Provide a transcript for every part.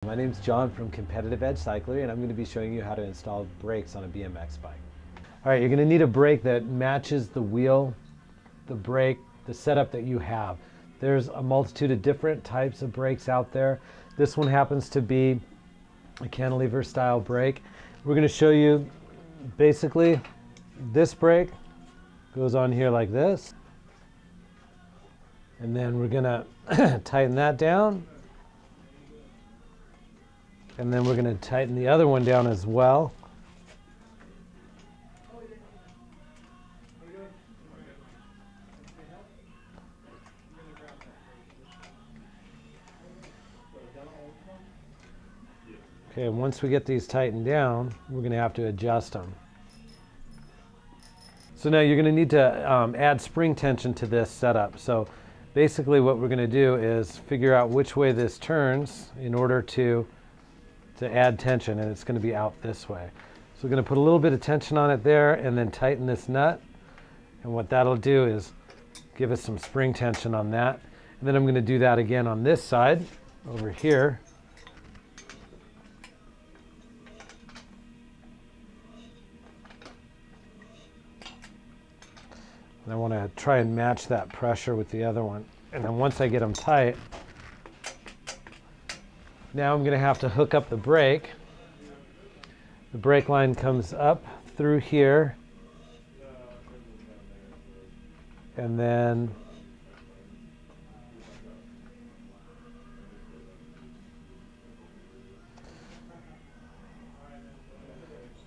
My name's John from Competitive Edge Cyclery, and I'm going to be showing you how to install brakes on a BMX bike. All right, you're going to need a brake that matches the wheel, the brake, the setup that you have. There's a multitude of different types of brakes out there. This one happens to be a cantilever style brake. We're going to show you basically this brake goes on here like this. And then we're going to tighten that down. And then we're going to tighten the other one down as well. Okay, and once we get these tightened down, we're going to have to adjust them. So now you're going to need to add spring tension to this setup. So basically what we're going to do is figure out which way this turns in order to add tension, and it's going to be out this way. So we're going to put a little bit of tension on it there and then tighten this nut, and what that'll do is give us some spring tension on that. And then I'm going to do that again on this side over here. And I want to try and match that pressure with the other one. And then once I get them tight, now I'm going to have to hook up the brake. The brake line comes up through here, and then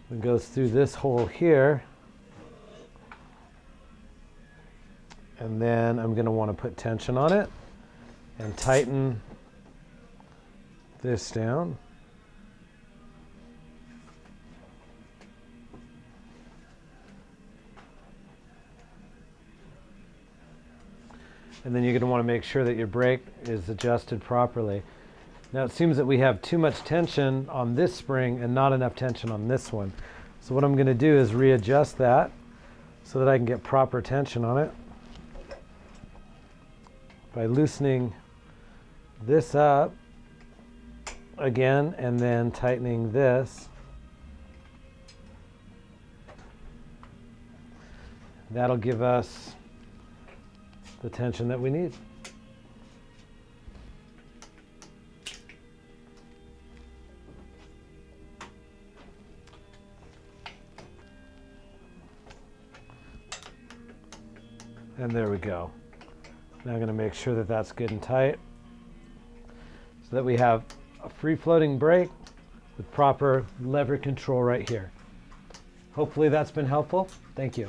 it goes through this hole here, and then I'm going to want to put tension on it and tighten this down. And then you're going to want to make sure that your brake is adjusted properly. Now it seems that we have too much tension on this spring and not enough tension on this one. So what I'm going to do is readjust that so that I can get proper tension on it by loosening this up again and then tightening this. That'll give us the tension that we need. And there we go. Now I'm going to make sure that that's good and tight so that we have a free-floating brake with proper lever control right here. Hopefully that's been helpful. Thank you.